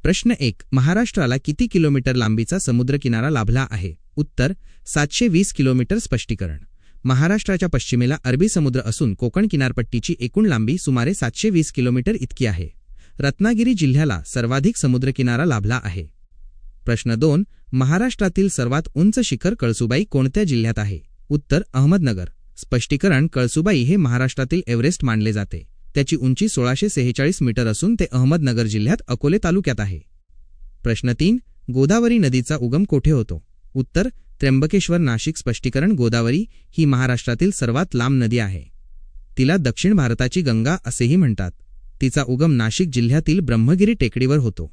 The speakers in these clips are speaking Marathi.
प्रश्न 1. महाराष्ट्राला किती किलोमीटर लांबीचा समुद्रकिनारा लाभला आहे? उत्तर 720 किलोमीटर. स्पष्टीकरण. महाराष्ट्राच्या पश्चिमेला अरबी समुद्र असून कोकण किनारपट्टीची एकूण लांबी सुमारे 720 किलोमीटर इतकी आहे. रत्नागिरी जिल्ह्याला सर्वाधिक समुद्रकिनारा लाभला आहे. प्रश्न 2. महाराष्ट्रातील सर्वात उंच शिखर कळसुबाई कोणत्या जिल्ह्यात आहे? उत्तर अहमदनगर. स्पष्टीकरण. कळसुबाई हे महाराष्ट्रातील एव्हरेस्ट मानले जाते. त्याची उंची 1646 मीटर असून ते अहमदनगर जिल्ह्यात अकोले तालुक्यात आहे. प्रश्न 3. गोदावरी नदीचा उगम कोठे होतो? उत्तर त्र्यंबकेश्वर, नाशिक. स्पष्टीकरण. गोदावरी ही महाराष्ट्रातील सर्वात लांब नदी आहे. तिला दक्षिण भारताची गंगा असेही म्हणतात. तिचा उगम नाशिक जिल्ह्यातील ब्रह्मगिरी टेकडीवर होतो.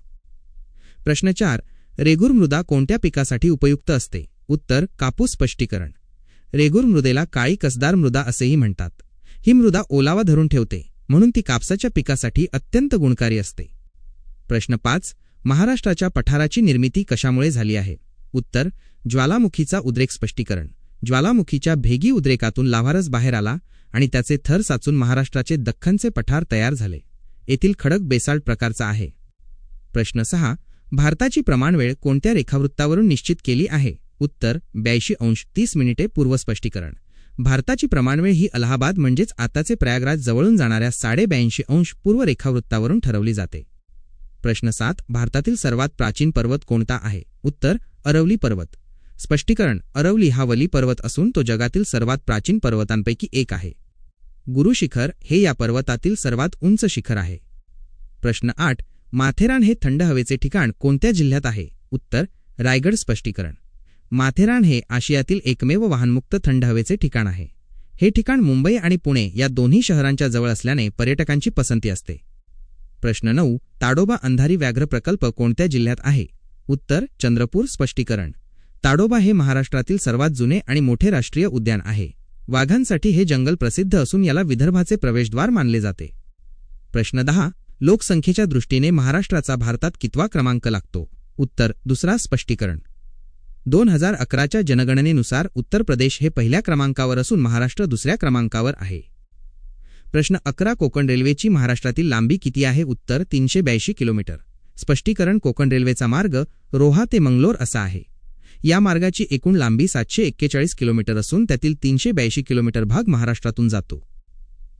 प्रश्न 4. रेगूर मृदा कोणत्या पिकासाठी उपयुक्त असते? उत्तर कापूस. स्पष्टीकरण. रेगूर मृदेला काळी कसदार मृदा असेही म्हणतात. ही मृदा ओलावा धरून ठेवते, म्हणून ती कापसाच्या पिकासाठी अत्यंत गुणकारी असते. प्रश्न 5. महाराष्ट्राच्या पठाराची निर्मिती कशामुळे झाली आहे? उत्तर ज्वालामुखीचा उद्रेक. स्पष्टीकरण. ज्वालामुखीच्या भेगी उद्रेकातून लाव्हारस बाहेर आला आणि त्याचे थर साचून महाराष्ट्राचे दख्खनचे पठार तयार झाले. येथील खडक बेसाल्ट प्रकारचा आहे. प्रश्न 6. भारताची प्रमाणवेळ कोणत्या रेखावृत्तावरून निश्चित केली आहे? उत्तर 82°30' पूर्व. स्पष्टीकरण. भारताची प्रमाणवेळ ही अलाहाबाद म्हणजेच आताचे प्रयागराज जवळून जाणाऱ्या 82.5° पूर्व रेखावृत्तावरून ठरवली जाते. प्रश्न 7. भारतातील सर्वात प्राचीन पर्वत कोणता आहे? उत्तर अरवली पर्वत. स्पष्टीकरण. अरवली हा वली पर्वत असून तो जगातील सर्वात प्राचीन पर्वतांपैकी एक आहे. गुरु शिखर हे या पर्वतातील सर्वात उंच शिखर आहे. प्रश्न 8. माथेरान हे थंड हवेचे ठिकाण कोणत्या जिल्ह्यात आहे? उत्तर रायगड. स्पष्टीकरण. माथेरान हे आशियातील एकमेव वाहनमुक्त थंड हवेचे ठिकाण आहे. हे ठिकाण मुंबई आणि पुणे या दोन्ही शहरांच्या जवळ असल्याने पर्यटकांची पसंती असते. प्रश्न 9. ताडोबा अंधारी व्याघ्र प्रकल्प कोणत्या जिल्ह्यात आहे? उत्तर चंद्रपूर. स्पष्टीकरण. ताडोबा हे महाराष्ट्रातील सर्वात जुने आणि मोठे राष्ट्रीय उद्यान आहे. वाघांसाठी हे जंगल प्रसिद्ध असून याला विदर्भाचे प्रवेशद्वार मानले जाते. प्रश्न 10. लोकसंख्येच्या दृष्टीने महाराष्ट्राचा भारतात कितवा क्रमांक लागतो? उत्तर 2. स्पष्टीकरण. 2011च्या जनगणनेनुसार उत्तर प्रदेश हे पहिल्या क्रमांकावर असून महाराष्ट्र दुसऱ्या क्रमांकावर आहे. प्रश्न 11. कोकण रेल्वेची महाराष्ट्रातील लांबी किती आहे? उत्तर 382 किलोमीटर. स्पष्टीकरण. कोकण रेल्वेचा मार्ग रोहा ते मंगलोर असा आहे. या मार्गाची एकूण लांबी 741 किलोमीटर असून त्यातील 382 किलोमीटर भाग महाराष्ट्रातून जातो.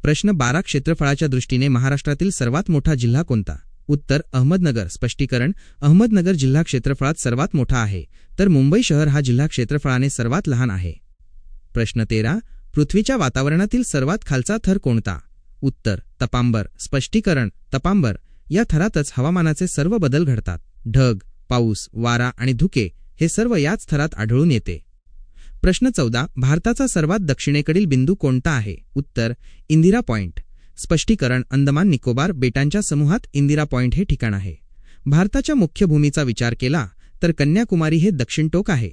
प्रश्न 12. क्षेत्रफळाच्या दृष्टीने महाराष्ट्रातील सर्वात मोठा जिल्हा कोणता? उत्तर अहमदनगर. स्पष्टीकरण. अहमदनगर जिल्हा क्षेत्रफळात सर्वात मोठा आहे, तर मुंबई शहर हा जिल्हा क्षेत्रफळाने सर्वात लहान आहे. प्रश्न 13. पृथ्वीच्या वातावरणातील सर्वात खालचा थर कोणता? उत्तर तपांबर. स्पष्टीकरण. तपांबर या थरातच हवामानाचे सर्व बदल घडतात. ढग, पाऊस, वारा आणि धुके हे सर्व याच थरात आढळून येते. प्रश्न 14. भारताचा सर्वात दक्षिणेकडील बिंदू कोणता आहे? उत्तर इंदिरा पॉइंट. स्पष्टीकरण. अंदमान निकोबार बेटांच्या समूहात इंदिरा पॉइंट हे ठिकाण आहे. भारताच्या मुख्य भूमीचा विचार केला तर कन्याकुमारी हे दक्षिण टोक आहे.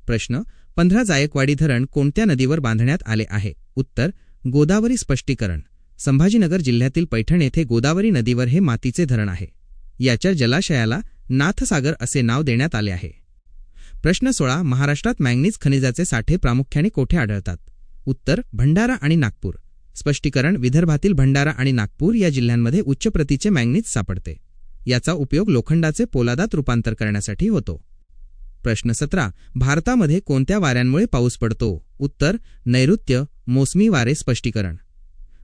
प्रश्न 15. जायकवाडी धरण कोणत्या नदीवर बांधण्यात आले आहे? उत्तर गोदावरी. स्पष्टीकरण. संभाजीनगर जिल्ह्यातील पैठण येथे गोदावरी नदीवर हे मातीचे धरण आहे. याच्या जलाशयाला नाथसागर असे नाव देण्यात आले आहे. प्रश्न 16. महाराष्ट्रात मॅंगनीज खनिजाचे साठे प्रामुख्याने कोठे आढळतात? उत्तर भंडारा आणि नागपूर. स्पष्टीकरण. विदर्भातील भंडारा आणि नागपूर या जिल्ह्यांमध्ये उच्च प्रतीचे मॅंगनीज सापडते. याचा उपयोग लोखंडाचे पोलादात रूपांतर करण्यासाठी होतो. प्रश्न 17. भारतामध्ये कोणत्या वाऱ्यांमुळे पाऊस पडतो? उत्तर नैऋत्य, मोसमी वारे. स्पष्टीकरण.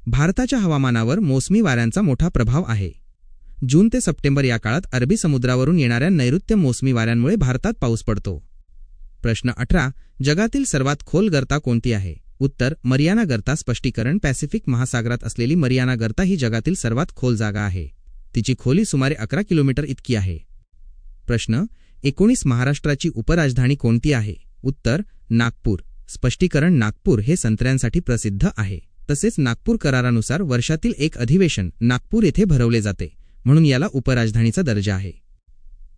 भारताच्या हवामानावर मोसमी वाऱ्यांचा मोठा प्रभाव आहे. जून ते सप्टेंबर या काळात अरबी समुद्रावरून येणाऱ्या नैऋत्य मोसमी वाऱ्यांमुळे भारतात पाऊस पडतो. प्रश्न 18. जगातील सर्वात खोल गर्ता कोणती आहे? उत्तर मरियाना गर्ता. स्पष्टीकरण. पॅसिफिक महासागरात असलेली मरियाना गर्ता ही जगातील सर्वात खोल जागा आहे. तिची खोली सुमारे 11 किलोमीटर इतकी आहे. प्रश्न 19. महाराष्ट्राची उपराजधानी कोणती आहे? उत्तर नागपूर. स्पष्टीकरण. नागपूर हे संत्र्यांसाठी प्रसिद्ध आहे. तसेच नागपूर करारानुसार वर्षातील एक अधिवेशन नागपूर येथे भरवले जाते, म्हणून याला उपराजधानीचा दर्जा आहे.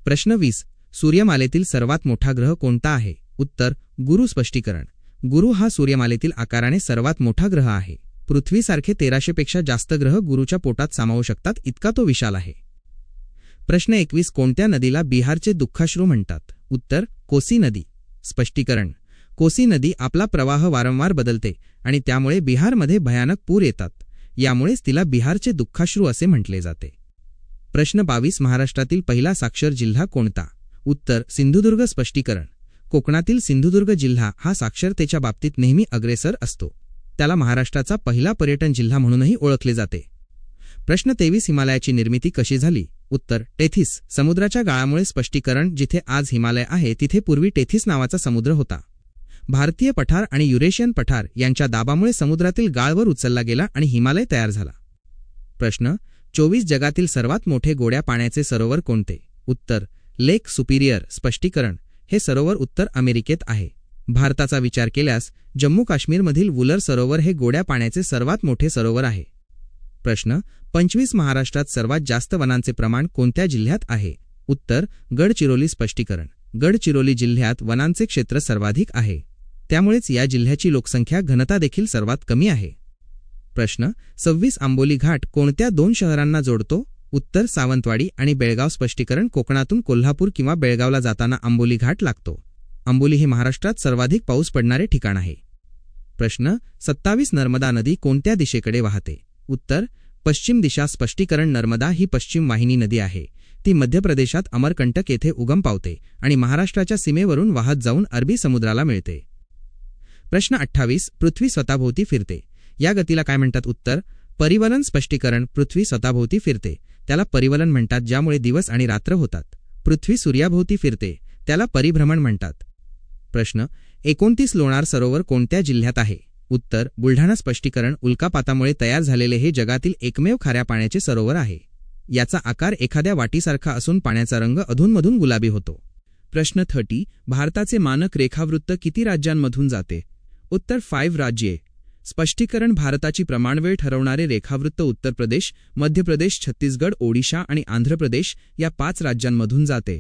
प्रश्न 20. सूर्यमालेतील सर्वात मोठा ग्रह कोणता आहे? उत्तर गुरु. स्पष्टीकरण. गुरु हा सूर्यमालेतील आकाराने सर्वात मोठा ग्रह आहे. पृथ्वीसारखे 1300 पेक्षा जास्त ग्रह गुरुच्या पोटात सामावू शकतात, इतका तो विशाल आहे. प्रश्न 21. कोणत्या नदीला बिहारचे दुःखाश्रू म्हणतात? उत्तर कोसी नदी. स्पष्टीकरण. कोसी नदी आपला प्रवाह वारंवार बदलते आणि त्यामुळे बिहारमध्ये भयानक पूर येतात. यामुळेच तिला बिहारचे दुःखाश्रू असे म्हटले जाते. प्रश्न 22 महाराष्ट्रातील पहिला साक्षर जिल्हा कोणता? उत्तर सिंधुदुर्ग. स्पष्टीकरण: कोकणातील सिंधुदुर्ग जिल्हा हा साक्षरतेच्या बाबतीत नेहमी अग्रेसर असतो. त्याला महाराष्ट्राचा पहिला पर्यटन जिल्हा म्हणूनही ओळखले जाते. प्रश्न 23 हिमालयाची निर्मिती कशी झाली? उत्तर टेथिस. समुद्राच्या गाळामुळे. स्पष्टीकरण: जिथे आज हिमालय आहे तिथे पूर्वी टेथिस नावाचा समुद्र होता. भारतीय पठार आणि युरेशियन पठार यांच्या दाबामुळे समुद्रातील गाळवर उचलला गेला आणि हिमालय तयार झाला. प्रश्न 24 जगातील सर्वात मोठे गोड्या पाण्याचे सरोवर कोणते? उत्तर लेक सुपिरियर. स्पष्टीकरण: हे सरोवर उत्तर अमेरिकेत आहे. भारताचा विचार केल्यास जम्मू काश्मीरमधील वुलर सरोवर हे गोड्या पाण्याचे सर्वात मोठे सरोवर आहे. प्रश्न 25 महाराष्ट्रात सर्वात जास्त वनांचे प्रमाण कोणत्या जिल्ह्यात आहे? उत्तर गडचिरोली. स्पष्टीकरण: गडचिरोली जिल्ह्यात वनांचे क्षेत्र सर्वाधिक आहे. त्यामुळेच या जिल्ह्याची लोकसंख्या घनता देखील सर्वात कमी आहे. प्रश्न 26 आंबोली घाट कोणत्या 2 शहरांना जोडतो? उत्तर सावंतवाडी आणि बेळगाव. स्पष्टीकरण: कोकणातून कोल्हापूर किंवा बेळगावला जाताना आंबोली घाट लागतो. आंबोली हे महाराष्ट्रात सर्वाधिक पाऊस पडणारे ठिकाण आहे. प्रश्न 27 नर्मदा नदी कोणत्या दिशेकडे वाहते? उत्तर पश्चिम दिशा. स्पष्टीकरण: नर्मदा ही पश्चिम वाहिनी नदी आहे. ती मध्य प्रदेशात अमरकंटक येथे उगम पावते आणि महाराष्ट्राच्या सीमेवरून वाहत जाऊन अरबी समुद्राला मिळते. प्रश्न 28 पृथ्वी स्वतःभोवती फिरते. या गतीला काय म्हणतात? उत्तर परिवलन. स्पष्टीकरण: पृथ्वी स्वतःभोवती फिरते त्याला परिवलन म्हणतात, ज्यामुळे दिवस आणि रात्र होतात. पृथ्वी सूर्याभोवती फिरते त्याला परिभ्रमण म्हणतात. प्रश्न 29 लोणार सरोवर कोणत्या जिल्ह्यात आहे? उत्तर बुलढाणा. स्पष्टीकरण: उल्कापातामुळे तयार झालेले हे जगातील एकमेव खाऱ्या पाण्याचे सरोवर आहे. याचा आकार एखाद्या वाटीसारखा असून पाण्याचा रंग अधूनमधून गुलाबी होतो. प्रश्न 30 भारताचे मानक रेखावृत्त किती राज्यांमधून जाते? उत्तर 5 राज्ये. स्पष्टीकरण: भारताची प्रमाणवेळ ठरवणारे रेखावृत्त उत्तर प्रदेश, मध्य प्रदेश, छत्तीसगड, ओडिशा आणि आंध्र प्रदेश या 5 राज्यांमधून जाते.